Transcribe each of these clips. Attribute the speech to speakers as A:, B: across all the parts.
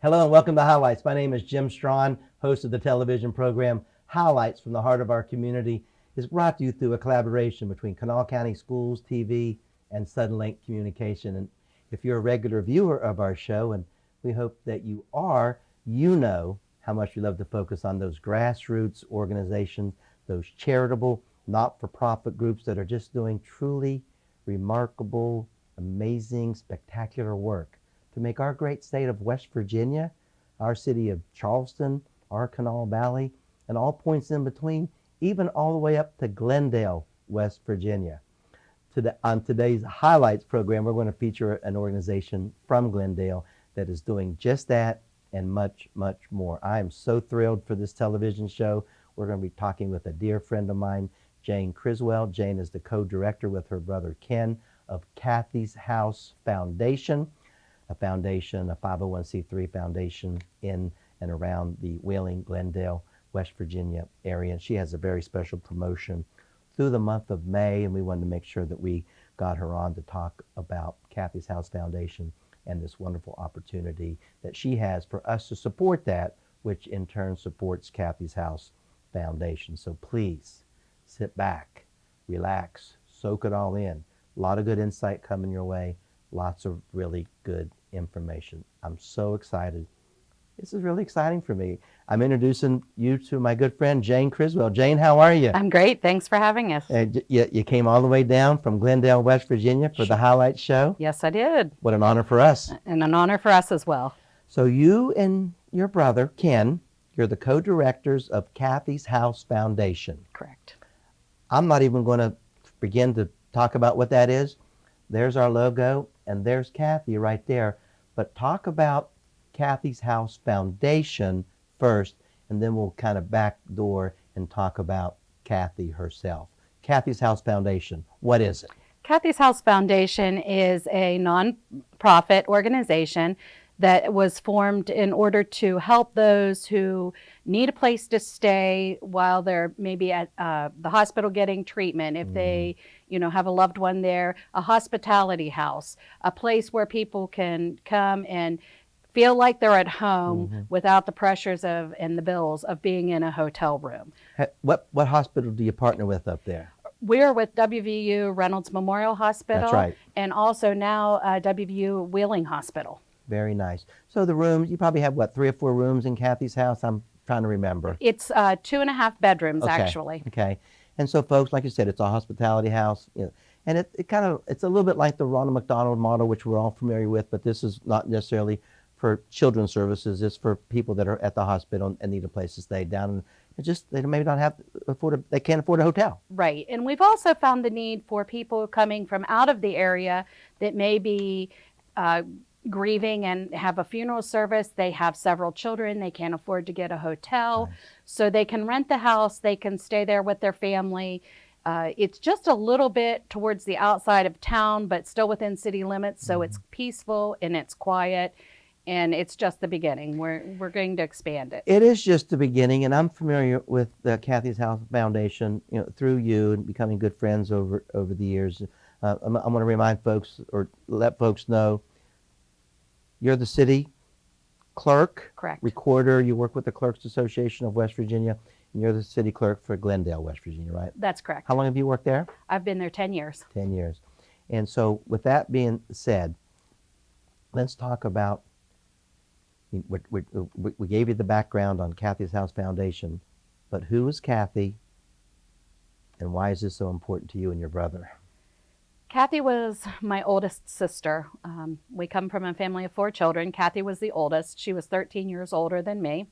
A: Hello and welcome to Highlights. My name is Jim Strawn, host of the television program Highlights from the Heart of Our Community. Is brought to you through a collaboration between Kanawha County Schools, TV, and Suddenlink Communication. And if you're a regular viewer of our show, and we hope that you are, you know how much we love to focus on those grassroots organizations, those charitable, not-for-profit groups that are just doing truly remarkable, amazing, spectacular work to make our great state of West Virginia, our city of Charleston, our Kanawha Valley, and all points in between, even all the way up to Glendale, West Virginia. On today's Highlights program, we're going to feature an organization from Glendale that is doing just that and much, much more. I am so thrilled for this television show. We're going to be talking with a dear friend of mine, Jane Criswell. Jane is the co-director with her brother Ken of Kathy's House Foundation, a 501c3 foundation in and around the Wheeling, Glendale, West Virginia area. And she has a very special promotion through the month of May, and we wanted to make sure that we got her on to talk about Kathy's House Foundation and this wonderful opportunity that she has for us to support that, which in turn supports Kathy's House Foundation. So please sit back, relax, soak it all in. A lot of good insight coming your way, lots of really good information. I'm so excited. This is really exciting for me. I'm introducing you to my good friend, Jane Criswell. Jane, how are you?
B: I'm great. Thanks for having us.
A: You came all the way down from Glendale, West Virginia for the Highlights show.
B: Yes, I did.
A: What an honor for us.
B: And an honor for us as well.
A: So you and your brother, Ken, you're the co-directors of Kathy's House Foundation.
B: Correct.
A: I'm not even going to begin to talk about what that is. There's our logo, and there's Kathy right there. But talk about Kathy's House Foundation first, and then we'll kind of backdoor and talk about Kathy herself. Kathy's House Foundation, what is it?
B: Kathy's House Foundation is a nonprofit organization that was formed in order to help those who need a place to stay while they're maybe at the hospital getting treatment. If they, have a loved one there, a hospitality house, a place where people can come and feel like they're at home without the pressures of and the bills of being in a hotel room.
A: What hospital do you partner with up there?
B: We're with WVU Reynolds Memorial Hospital.
A: That's right.
B: And also now WVU Wheeling Hospital.
A: Very nice. So the rooms, you probably have, 3 or 4 rooms in Kathy's house? I'm trying to remember.
B: It's 2.5 bedrooms, actually.
A: Okay. And so, folks, like you said, it's a hospitality house. And it's a little bit like the Ronald McDonald model, which we're all familiar with, but this is not necessarily for children's services. It's for people that are at the hospital and need a place to stay down. They maybe not they can't afford a hotel.
B: Right. And we've also found the need for people coming from out of the area that may be grieving and have a funeral service. They have several children. They can't afford to get a hotel.
A: Nice.
B: So they can rent the house. They can stay there with their family. It's just a little bit towards the outside of town, but still within city limits. So it's peaceful and it's quiet. And it's just the beginning. We're going to expand it.
A: It is just the beginning, and I'm familiar with the Kathy's House Foundation, through you and becoming good friends over the years. I'm going to remind folks or let folks know you're the city clerk,
B: Correct.
A: Recorder. You work with the Clerks Association of West Virginia, and you're the city clerk for Glendale, West Virginia, right?
B: That's correct.
A: How long have you worked there?
B: I've been there 10 years.
A: 10 years. And so with that being said, let's talk about, we gave you the background on Kathy's House Foundation, but who is Kathy and why is this so important to you and your brother?
B: Kathy was my oldest sister. We come from a family of 4 children. Kathy was the oldest. She was 13 years older than me.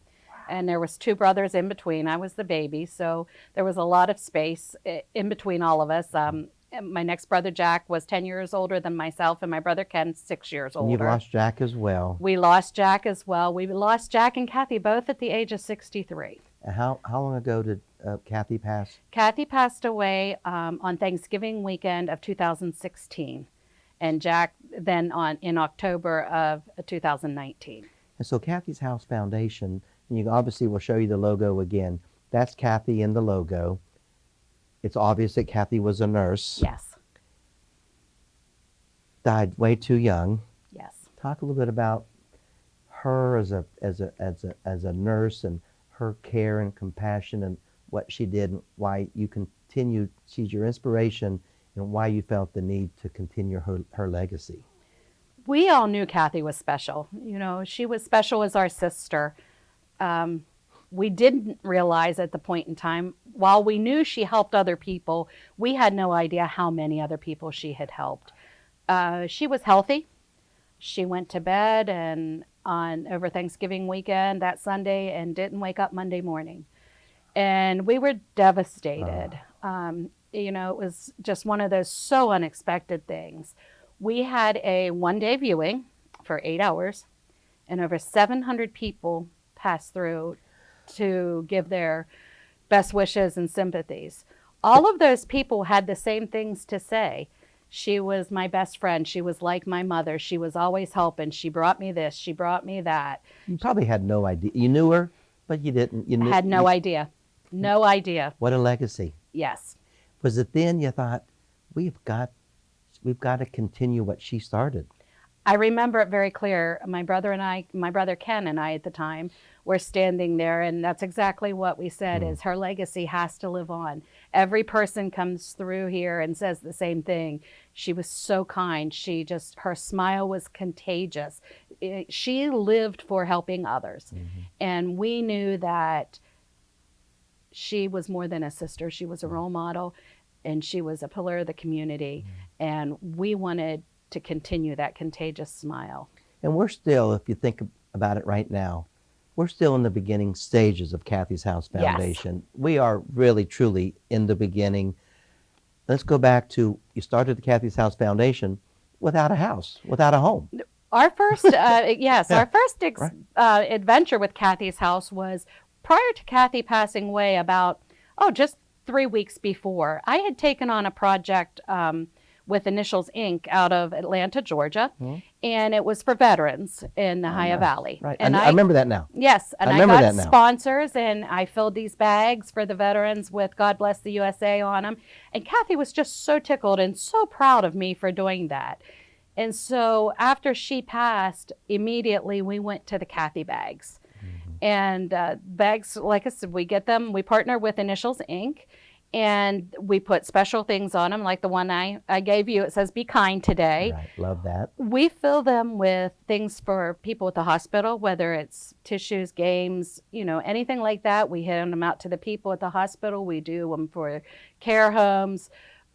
B: And there was 2 brothers in between. I was the baby, so there was a lot of space in between all of us. My next brother, Jack, was 10 years older than myself, and my brother, Ken, 6 years older.
A: And you've lost Jack as well.
B: We lost Jack as well. We lost Jack and Kathy both at the age of 63.
A: How long ago did Kathy pass?
B: Kathy passed away on Thanksgiving weekend of 2016, and Jack then in October of 2019.
A: And so Kathy's House Foundation, and you obviously will show you the logo again. That's Kathy in the logo. It's obvious that Kathy was a nurse.
B: Yes.
A: Died way too young.
B: Yes.
A: Talk a little bit about her as a nurse and her care and compassion and what she did and why you continued. She's your inspiration and why you felt the need to continue her legacy.
B: We all knew Kathy was special. You know, she was special as our sister. We didn't realize at the point in time, while we knew she helped other people, we had no idea how many other people she had helped. She was healthy. She went to bed and on over Thanksgiving weekend that Sunday and didn't wake up Monday morning. And we were devastated. You know, it was just one of those so unexpected things. We had a one-day viewing for 8 hours, and over 700 people passed through to give their best wishes and sympathies. All of those people had the same things to say. She was my best friend. She was like my mother. She was always helping. She brought me this. She brought me that.
A: You probably had no idea. You knew her, but you didn't. You
B: Had no idea. No idea.
A: What a legacy.
B: Yes.
A: Was it then you thought, we've got to continue what she started?
B: I remember it very clear. My brother Ken and I at the time were standing there, and that's exactly what we said is her legacy has to live on. Every person comes through here and says the same thing. She was so kind. Her smile was contagious. She lived for helping others. And we knew that she was more than a sister. She was a role model, and she was a pillar of the community. And we wanted to continue that contagious smile.
A: And we're still, if you think about it right now, we're still in the beginning stages of Kathy's House Foundation. Yes. We are really, truly in the beginning. Let's go back to, you started the Kathy's House Foundation without a house, without a home.
B: Our first, our first adventure with Kathy's House was prior to Kathy passing away just 3 weeks before. I had taken on a project with Initials Inc. out of Atlanta, Georgia, and it was for veterans in the Ohio Valley.
A: Right, and I remember that now.
B: Yes, and I got sponsors, and I filled these bags for the veterans with God Bless the USA on them, and Kathy was just so tickled and so proud of me for doing that. And so after she passed, immediately we went to the Kathy bags. And bags, like I said, we get them, we partner with Initials Inc., and we put special things on them, like the one I gave you. It says, "Be kind today."
A: Right, love that.
B: We fill them with things for people at the hospital, whether it's tissues, games, anything like that. We hand them out to the people at the hospital. We do them for care homes.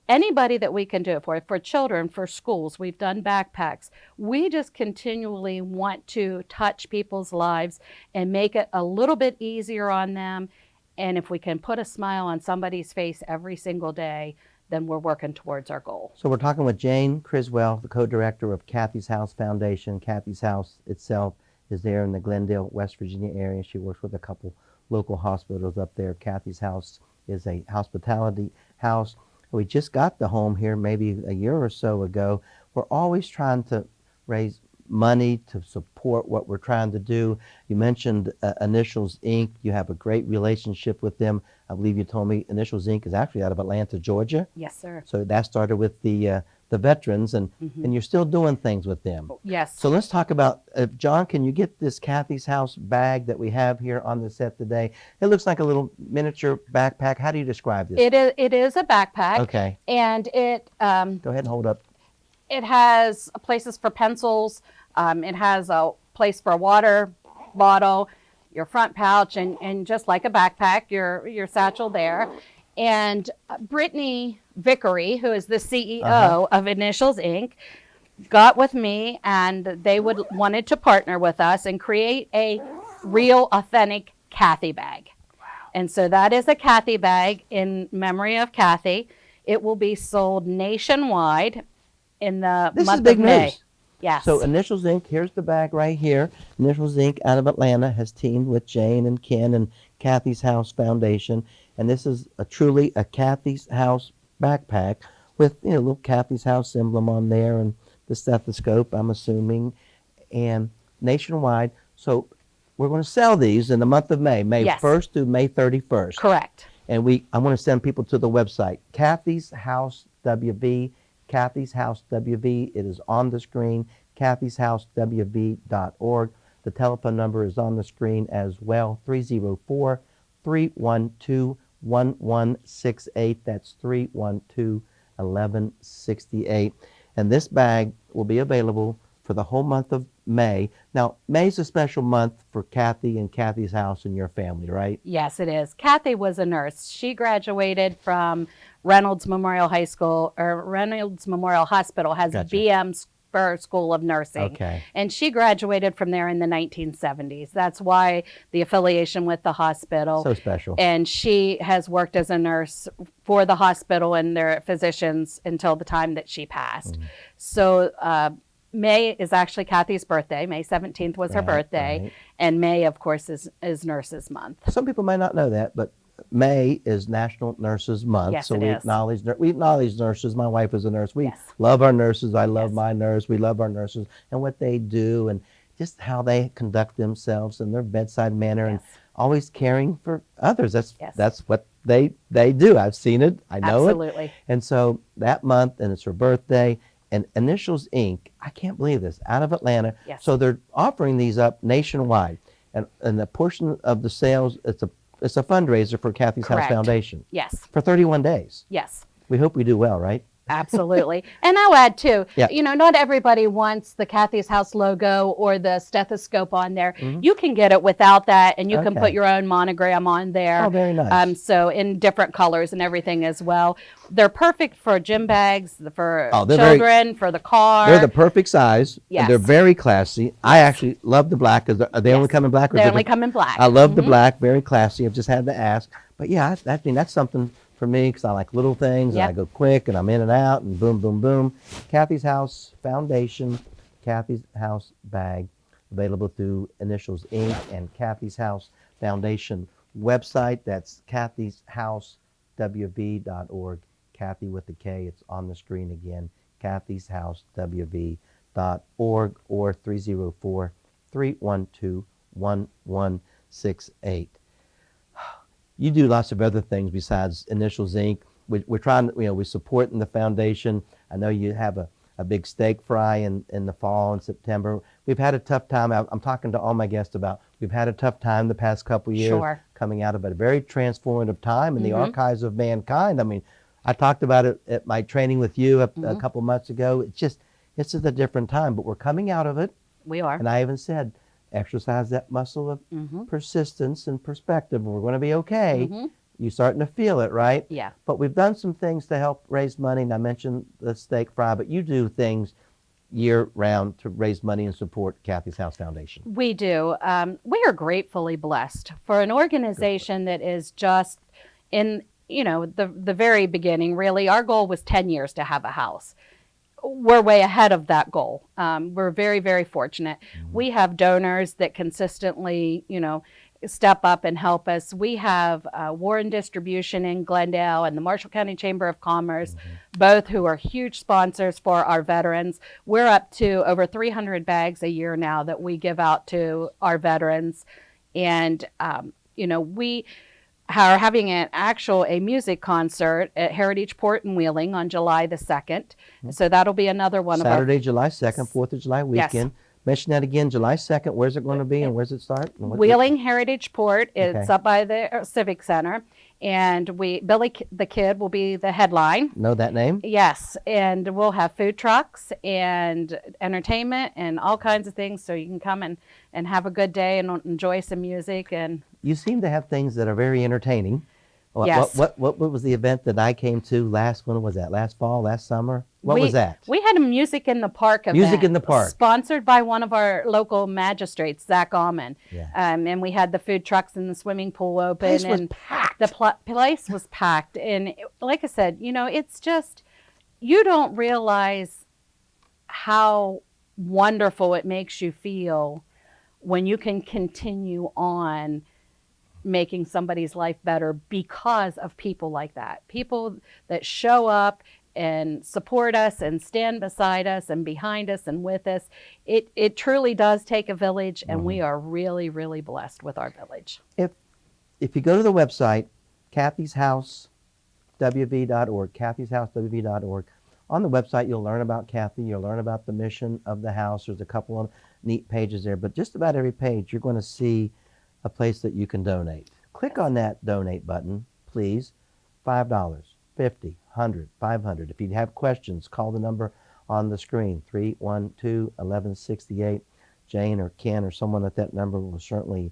B: Anybody that we can do it for children, for schools. We've done backpacks. We just continually want to touch people's lives and make it a little bit easier on them. And if we can put a smile on somebody's face every single day, then we're working towards our goal.
A: So we're talking with Jane Criswell, the co-director of Kathy's House Foundation. Kathy's House itself is there in the Glendale, West Virginia area. She works with a couple local hospitals up there. Kathy's House is a hospitality house. We just got the home here maybe a year or so ago. We're always trying to raise money to support what we're trying to do. You mentioned Initials Inc. You have a great relationship with them. I believe you told me Initials Inc. is actually out of Atlanta, Georgia.
B: Yes, sir.
A: So that started with the veterans, and you're still doing things with them.
B: Yes.
A: So let's talk about, John, can you get this Kathy's House bag that we have here on the set today? It looks like a little miniature backpack. How do you describe this?
B: It is a backpack.
A: Okay.
B: And it...
A: Go ahead and hold up.
B: It has places for pencils. It has a place for a water bottle, your front pouch, and just like a backpack, your satchel there. And Brittany Vickery, who is the CEO of Initials Inc., got with me, and they wanted to partner with us and create a real, authentic Kathy bag. Wow. And so that is a Kathy bag in memory of Kathy. It will be sold nationwide in the month of May.
A: News.
B: Yes.
A: So Initials Inc., here's the bag right here. Initials Inc. out of Atlanta has teamed with Jane and Ken and Kathy's House Foundation. And this is truly a Kathy's House backpack with a little Kathy's House emblem on there and the stethoscope, I'm assuming, and nationwide. So we're going to sell these in the month of May, May 1st through May 31st.
B: Correct.
A: And I want to send people to the website, Kathy's House WV, Kathy's House WV. It is on the screen, kathy'shousewv.org. The telephone number is on the screen as well, 304-312-1168. That's 312-1168. And this bag will be available for the whole month of May. Now, May's a special month for Kathy and Kathy's house and your family, right?
B: Yes, it is. Kathy was a nurse. She graduated from Reynolds Memorial High School, or Reynolds Memorial Hospital has
A: Gotcha.
B: BM Spur School of Nursing.
A: Okay.
B: And she graduated from there in the 1970s. That's why the affiliation with the hospital.
A: So special.
B: And she has worked as a nurse for the hospital and their physicians until the time that she passed. So May is actually Kathy's birthday. May 17th was her birthday.
A: Right.
B: And May, of course, is Nurses Month.
A: Some people might not know that, but May is National Nurses Month.
B: Yes,
A: so
B: it
A: we
B: is.
A: acknowledge nurses. My wife is a nurse. We
B: Yes.
A: love our nurses. I love
B: Yes.
A: my nurse. We love our nurses and what they do and just how they conduct themselves and their bedside manner and
B: Yes.
A: always caring for others. That's
B: Yes.
A: that's what they do. I've seen it. I know it.
B: Absolutely.
A: And so that month, and it's her birthday, and Initials Inc., I can't believe this, out of Atlanta.
B: Yes.
A: So they're offering these up nationwide. And a portion of the sales, it's a fundraiser for Kathy's House
B: Correct.
A: Foundation
B: Yes.
A: for 31 days.
B: Yes.
A: We hope we do well, right?
B: Absolutely. And I'll add too,
A: Yeah.
B: not everybody wants the Kathy's House logo or the stethoscope on there. You can get it without that, and you can
A: Okay.
B: put your own monogram on there.
A: Oh, very nice.
B: So in different colors and everything as well. They're perfect for gym bags, for
A: Oh, they're very-
B: children, for the car.
A: They're the perfect size.
B: Yes.
A: And they're very classy. I actually love the black. Are they only come in black? Or
B: They
A: is it
B: only
A: the-
B: come in black.
A: I love the black, very classy. I've just had to ask. But yeah, I mean, that's something for me because I like little things and I
B: Yep.
A: go quick and I'm in and out and boom, boom, boom. Kathy's House Foundation, Kathy's House bag, available through Initials Inc. and Kathy's House Foundation website. That's kathyshousewv.org. Kathy with the K. It's on the screen again. kathyshousewv.org or 304-312-1168. You do lots of other things besides Initials Inc. We're trying to, we're supporting the foundation. I know you have a big steak fry in the fall and September. We've had a tough time. I'm talking to all my guests about, we've had a tough time the past couple years.
B: Sure.
A: Coming out of a very transformative time in the archives of mankind. I mean, I talked about it at my training with you a couple months ago. It's just a different time, but we're coming out of it.
B: We are.
A: And I even said, exercise that muscle of persistence and perspective. We're going to be okay. You're starting to feel it, right?
B: Yeah.
A: But we've done some things to help raise money. And I mentioned the steak fry, but you do things year round to raise money and support Kathy's House Foundation.
B: We do. We are gratefully blessed for an organization that is just in, the very beginning, really. Our goal was 10 years to have a house. We're way ahead of that goal. We're very, very fortunate. We have donors that consistently, step up and help us. We have Warren Distribution in Glendale and the Marshall County Chamber of Commerce, both who are huge sponsors for our veterans. We're up to over 300 bags a year now that we give out to our veterans. And, we are having a music concert at Heritage Port and Wheeling on July the 2nd. So that'll be another one
A: Saturday,
B: of
A: July 2nd, 4th of July
B: Yes.
A: weekend. Mention that again, July 2nd. Where's it going to be and where's it start? And
B: our
A: what-
B: Wheeling Heritage Port. It's
A: Okay.
B: up by the Civic Center. And Billy the Kid will be the headline.
A: Know that name?
B: Yes, and we'll have food trucks and entertainment and all kinds of things, so you can come and have a good day and enjoy some music. And
A: You seem to have things that are very entertaining.
B: Yes.
A: What was the event that I came to last? When was that? Last fall? Last summer? What
B: we,
A: was that?
B: We had a Music in the Park event.
A: Music in the Park.
B: Sponsored by one of our local magistrates, Zach Allman.
A: Yeah.
B: And we had the food trucks and the swimming pool open.
A: Place was
B: and
A: packed.
B: The place was packed. And like I said, it's just, you don't realize how wonderful it makes you feel when you can continue on making somebody's life better because of people like that. People that show up and support us and stand beside us and behind us and with us. It truly does take a village, and we are really, really blessed with our village.
A: If you go to the website, kathyshousewv.org, kathyshousewv.org, On the website, you'll learn about Kathy. You'll learn about the mission of the house. There's a couple of neat pages there, but just about every page, you're going to see a place that you can donate. Click on that donate button, please. $5, 50, 100, 500. If you have questions, call the number on the screen, 312-1168. Jane or Ken or someone at that number will certainly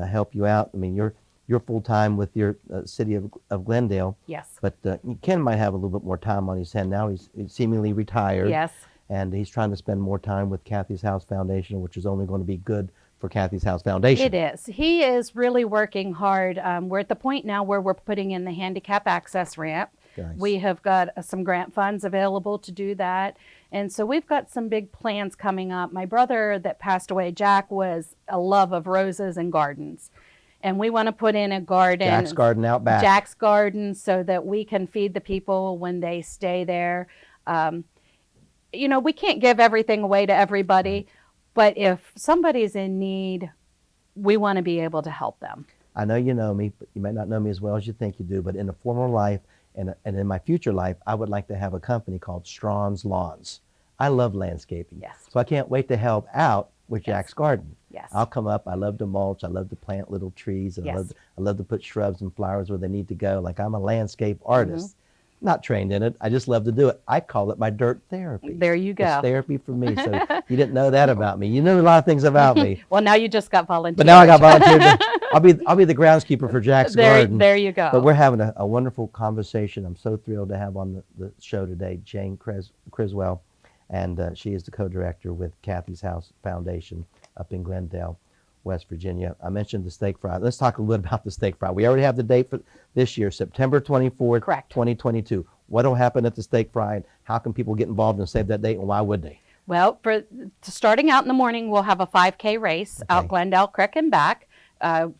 A: help you out. I mean, you're full-time with your city of Glendale.
B: Yes.
A: But Ken might have a little bit more time on his hand now. He's seemingly retired.
B: Yes.
A: And he's trying to spend more time with Kathy's House Foundation, which is only going to be good for Kathy's House Foundation.
B: It is. He is really working hard. We're at the point now where we're putting in the handicap access ramp.
A: Nice.
B: We have got some grant funds available to do that. And so we've got some big plans coming up. My brother that passed away, Jack, was a love of roses and gardens. And we want to put in a garden.
A: Jack's Garden out back.
B: Jack's Garden, so that we can feed the people when they stay there. We can't give everything away to everybody, but if somebody's in need, we want to be able to help them.
A: I know you know me, but you may not know me as well as you think you do, but in a former life and in my future life, I would like to have a company called Strawn's Lawns. I love landscaping.
B: Yes.
A: So I can't wait to help out with
B: Yes.
A: Jack's Garden.
B: Yes.
A: I'll come up. I love to mulch. I love to plant little trees. And
B: Yes.
A: I love to put shrubs and flowers where they need to go. Like I'm a landscape artist. Not trained in it. I just love to do it. I call it my dirt therapy.
B: There you go.
A: It's therapy for me. So you didn't know that about me. You knew a lot of things about me.
B: Well, now you just got volunteered.
A: But now I got volunteered. I'll be the groundskeeper for Jack's Garden.
B: There you go.
A: But we're having a wonderful conversation. I'm so thrilled to have on the show today Jane Criswell, and she is the co-director with Kathy's House Foundation up in Glendale, West Virginia. I mentioned the steak fry. Let's talk a little bit about the steak fry. We already have the date for this year, September 24th,
B: Correct.
A: 2022. What will happen at the steak fry, and how can people get involved and save that date, and why would they?
B: Well, starting out in the morning, we'll have a 5K race out Glendale Creek and back.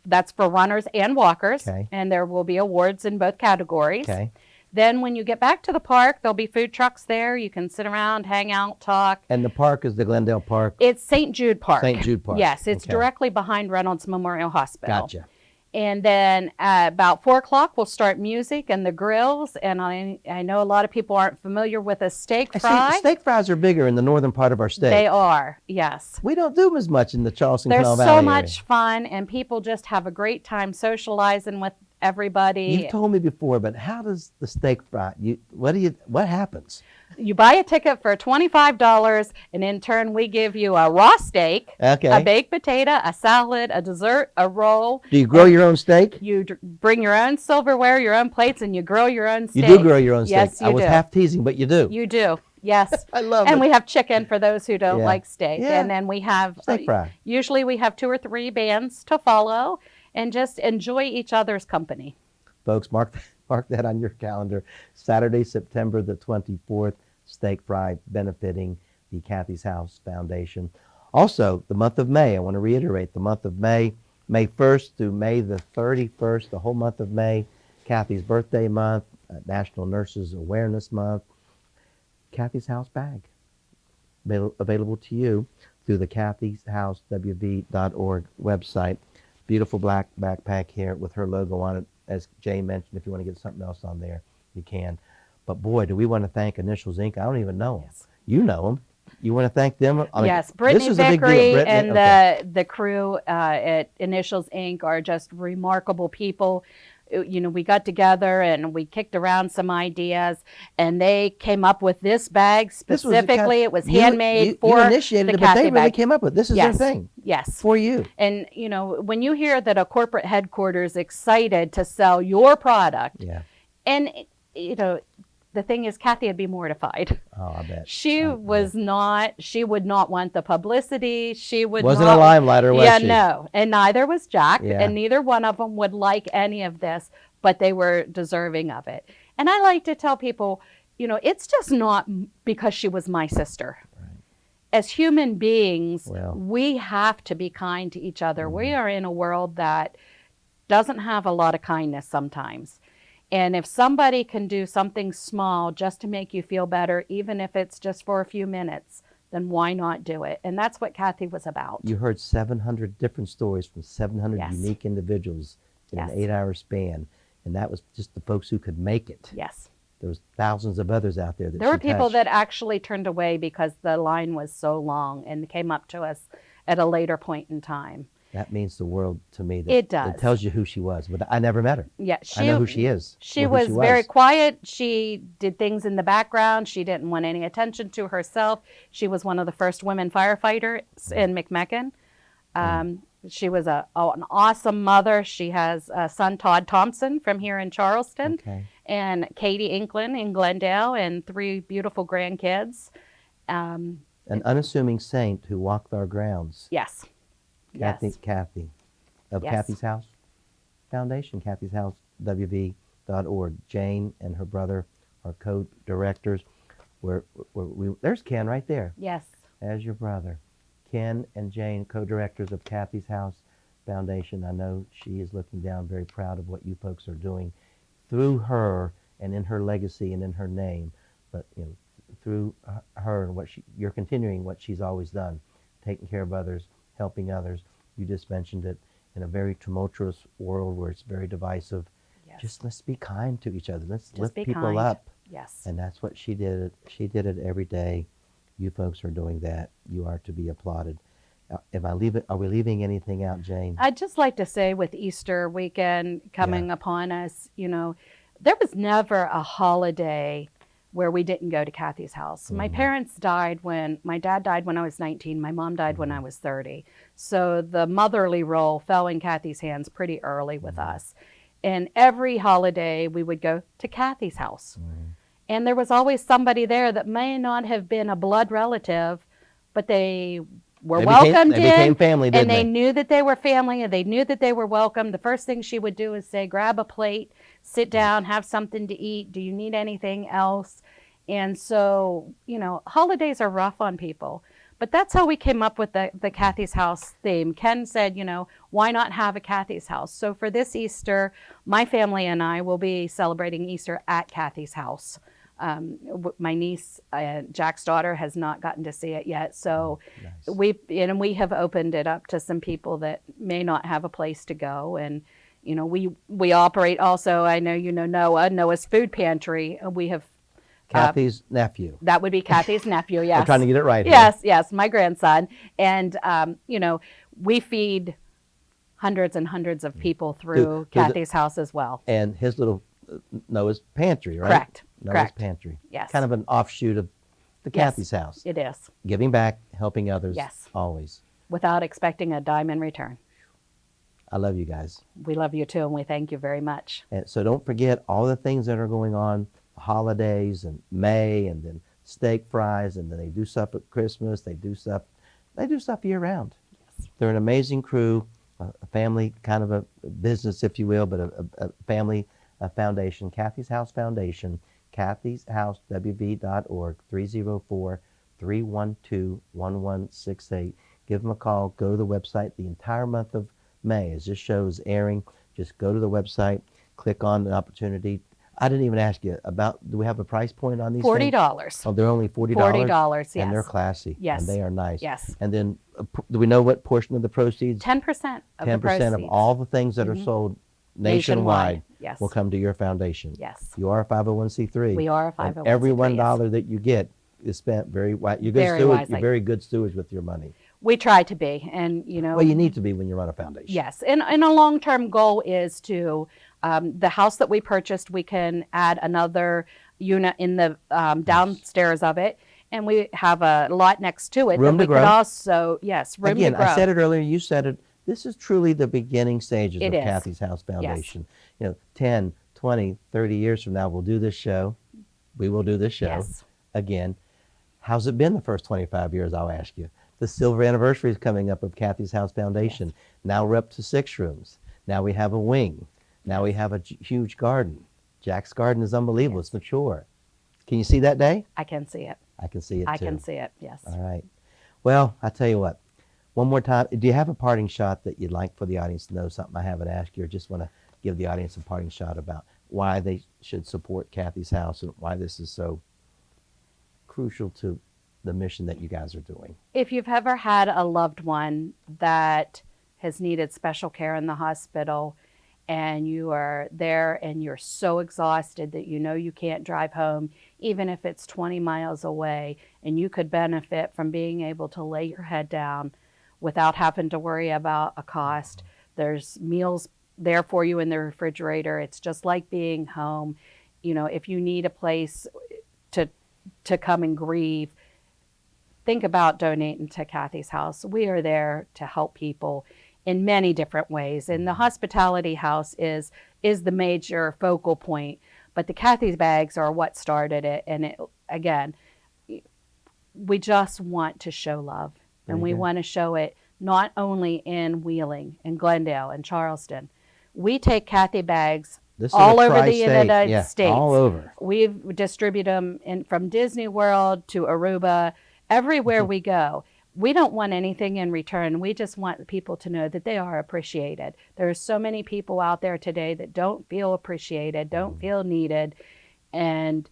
B: That's for runners and walkers, and there will be awards in both categories.
A: Okay.
B: Then when you get back to the park, there'll be food trucks there. You can sit around, hang out, talk.
A: And the park is the Glendale Park?
B: It's St. Jude Park.
A: St. Jude Park.
B: Yes, it's directly behind Reynolds Memorial Hospital.
A: Gotcha.
B: And then about 4 o'clock, we'll start music and the grills. And I know a lot of people aren't familiar with a steak fry.
A: Steak fries are bigger in the northern part of our state.
B: They are, yes.
A: We don't do them as much in the Charleston
B: There's
A: Canal
B: so
A: Valley
B: much
A: area.
B: fun, and people just have a great time socializing with everybody.
A: You've told me before, but how does the steak fry? What happens?
B: You buy a ticket for $25, and in turn, we give you a raw steak, a baked potato, a salad, a dessert, a roll.
A: Do you grill your own steak?
B: You bring your own silverware, your own plates, and you grill your own steak.
A: You do grill your own steak.
B: Yes, you do.
A: I was half teasing, but you do.
B: You do. Yes.
A: I love it.
B: And we have chicken for those who don't like steak.
A: Yeah.
B: And then we have
A: steak fry.
B: Usually we have 2 or 3 bands to follow, and just enjoy each other's company.
A: Folks, mark that on your calendar. Saturday, September the 24th, steak fry benefiting the Kathy's House Foundation. Also, the month of May, I want to reiterate, the month of May, May 1st through May the 31st, the whole month of May, Kathy's birthday month, National Nurses Awareness Month, Kathy's House bag, available to you through the kathy'shousewv.org website. Beautiful black backpack here with her logo on it. As Jay mentioned, if you want to get something else on there, you can. But boy, do we want to thank Initials Inc. I don't even know them.
B: Yes.
A: You know them. You want to thank them?
B: Yes, Brittany
A: this is a big deal.
B: Vickery
A: Brittany,
B: and the crew at Initials Inc. are just remarkable people. You know, we got together and we kicked around some ideas, and they came up with this bag specifically. It was handmade for
A: you initiated
B: the
A: it, but they
B: Kathy
A: really
B: bag.
A: came up with this is
B: Yes.
A: their thing.
B: Yes.
A: For you.
B: And, you know, when you hear that a corporate headquarters excited to sell your product,
A: Yeah.
B: and, you know, the thing is, Kathy would be mortified.
A: Oh, I bet.
B: She would not want the publicity. She would
A: Wasn't
B: not.
A: a limelighter, was she?
B: No. And neither was Jack.
A: Yeah.
B: And neither one of them would like any of this, but they were deserving of it. And I like to tell people, you know, it's just not because she was my sister. As human beings, we have to be kind to each other. We are in a world that doesn't have a lot of kindness sometimes. And if somebody can do something small just to make you feel better, even if it's just for a few minutes, then why not do it? And that's what Kathy was about.
A: You heard 700 different stories from 700
B: Yes.
A: unique individuals in
B: Yes.
A: an 8-hour span. And that was just the folks who could make it.
B: Yes.
A: there was thousands of others out there that
B: There were
A: she
B: people
A: touched.
B: that actually turned away because the line was so long and came up to us at a later point in time.
A: That means the world to me. That
B: It does.
A: It tells you who she was, but I never met her.
B: Yeah,
A: I know who she is.
B: She
A: or who
B: was very quiet. She did things in the background. She didn't want any attention to herself. She was one of the first women firefighters in McMecken. She was an awesome mother. She has a son, Todd Thompson, from here in Charleston,
A: Okay.
B: and Katie Inklin in Glendale, and 3 beautiful grandkids.
A: An unassuming saint who walked our grounds.
B: Yes. Yes.
A: Kathy of
B: Yes.
A: Kathy's House Foundation, Kathy's House, WV.org. Jane and her brother are co-directors. There's Ken right there.
B: Yes.
A: As your brother. Ken and Jane, co-directors of Kathy's House Foundation. I know she is looking down, very proud of what you folks are doing through her and in her legacy and in her name. But through her and you're continuing what she's always done, taking care of others, helping others. You just mentioned it. In a very tumultuous world where it's very divisive,
B: Yes.
A: just let's be kind to each other. Let's
B: Just
A: lift
B: be
A: people
B: kind.
A: up.
B: Yes.
A: And that's what she did. She did it every day. You folks are doing that. You are to be applauded. Are we leaving anything out, Jane?
B: I'd just like to say, with Easter weekend coming upon us, there was never a holiday where we didn't go to Kathy's house. My parents died my dad died when I was 19, my mom died when I was 30. So the motherly role fell in Kathy's hands pretty early with us. And every holiday we would go to Kathy's house. And there was always somebody there that may not have been a blood relative, but they were welcomed in.
A: They became family, didn't
B: and they knew that they were family, and they knew that they were welcome. The first thing she would do is say, grab a plate, sit down, have something to eat. Do you need anything else? And so, holidays are rough on people. But that's how we came up with the Kathy's House theme. Ken said, why not have a Kathy's House? So for this Easter, my family and I will be celebrating Easter at Kathy's house. My niece, Jack's daughter, has not gotten to see it yet. So
A: Nice.
B: we have opened it up to some people that may not have a place to go. And, we operate also, I know Noah's Food Pantry. We have
A: Kathy's nephew.
B: That would be Kathy's nephew, yes.
A: I'm trying to get it right here.
B: Yes, my grandson. And, we feed hundreds and hundreds of people through Kathy's house as well.
A: And his little Noah's Pantry, right?
B: Correct.
A: Noah's
B: Correct.
A: Pantry.
B: Yes.
A: Kind of an offshoot of the
B: Yes,
A: Kathy's House.
B: It is,
A: Giving back, helping others.
B: Yes.
A: Always.
B: without expecting a dime in return.
A: I love you guys.
B: We love you too, and we thank you very much.
A: And so don't forget all the things that are going on, holidays and May, and then steak fries, and then they do stuff at Christmas. They do stuff year round.
B: Yes.
A: They're an amazing crew, a family, kind of a business, if you will, but a family foundation, Kathy's House Foundation, kathyshousewv.org, 304-312-1168. Give them a call. Go to the website. The entire month of May, as this show is airing, just go to the website, click on the opportunity. I didn't even ask you about, do we have a price point on these things?
B: $40.
A: Oh, they're only $40?
B: $40, yes.
A: And they're classy.
B: Yes.
A: And they are nice.
B: Yes.
A: And then, do we know what portion of the proceeds?
B: 10% of the
A: 10%
B: proceeds.
A: of all the things that are sold nationwide
B: Yes.
A: will come to your foundation.
B: Yes.
A: You are a 501c3.
B: We are a
A: And
B: 501c3.
A: every
B: yes.
A: $1 that you get is spent very wisely. You're
B: Very
A: You're
B: wisely.
A: very good stewards with your money.
B: We try to be, and
A: Well, you need to be when you run a foundation.
B: Yes, and a long-term goal is to, the house that we purchased, we can add another unit in the downstairs of it, and we have a lot next to it.
A: Room
B: that
A: to
B: we
A: grow.
B: Could also, yes, room
A: Again,
B: to grow.
A: I said it earlier, you said it, this is truly the beginning stages
B: It
A: of
B: is.
A: Kathy's House Foundation. 10, 20, 30 years from now, we'll do this show. We will do this show
B: Yes.
A: again. How's it been the first 25 years, I'll ask you. The silver anniversary is coming up of Kathy's House Foundation. Now we're up to 6 rooms. Now we have a wing. Now we have a huge garden. Jack's garden is unbelievable. It's mature. Can you see that day?
B: I can see it.
A: I can see it too.
B: I can see it, yes.
A: All right. Well, I tell you what. One more time. Do you have a parting shot that you'd like for the audience to know, something I haven't asked you, or just want to give the audience a parting shot about why they should support Kathy's House and why this is so crucial to the mission that you guys are doing?
B: If you've ever had a loved one that has needed special care in the hospital and you are there and you're so exhausted that you know you can't drive home, even if it's 20 miles away, and you could benefit from being able to lay your head down without having to worry about a cost. There's meals there for you in the refrigerator. It's just like being home. You know, if you need a place to come and grieve, think about donating to Kathy's House. We are there to help people in many different ways. And the hospitality house is the major focal point, but the Kathy's bags are what started it. And it, again, we just want to show love. And we want to show it not only in Wheeling and Glendale and Charleston. We take Kathy bags all over the United States.
A: All over.
B: We distribute them from Disney World to Aruba, everywhere we go. We don't want anything in return. We just want people to know that they are appreciated. There are so many people out there today that don't feel appreciated, don't feel needed, and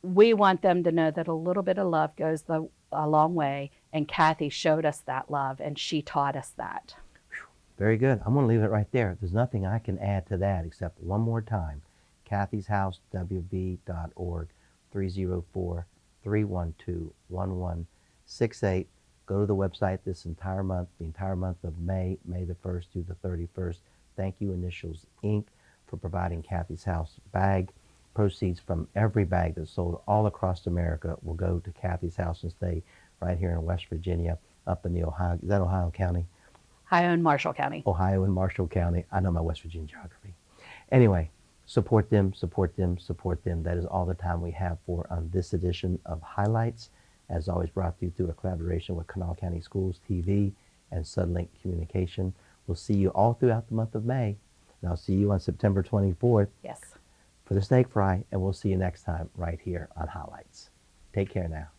B: we want them to know that a little bit of love goes a long way, and Kathy showed us that love, and she taught us that.
A: Very good. I'm going to leave it right there. There's nothing I can add to that except one more time. Kathy's House, WB.org, 304-312-1168. Go to the website this entire month, the entire month of May, May the 1st through the 31st. Thank you, Initials Inc., for providing Kathy's House bag. Proceeds from every bag that's sold all across America will go to Kathy's House and Stay right here in West Virginia, up in the Ohio, is that Ohio County?
B: Ohio and Marshall County.
A: Ohio and Marshall County. I know my West Virginia geography. Anyway, support them, support them, support them. That is all the time we have for this edition of Highlights. As always, brought to you through a collaboration with Kanawha County Schools TV and Sudlink Communication. We'll see you all throughout the month of May. And I'll see you on September 24th.
B: Yes.
A: For the steak fry, and we'll see you next time right here on Highlights. Take care now.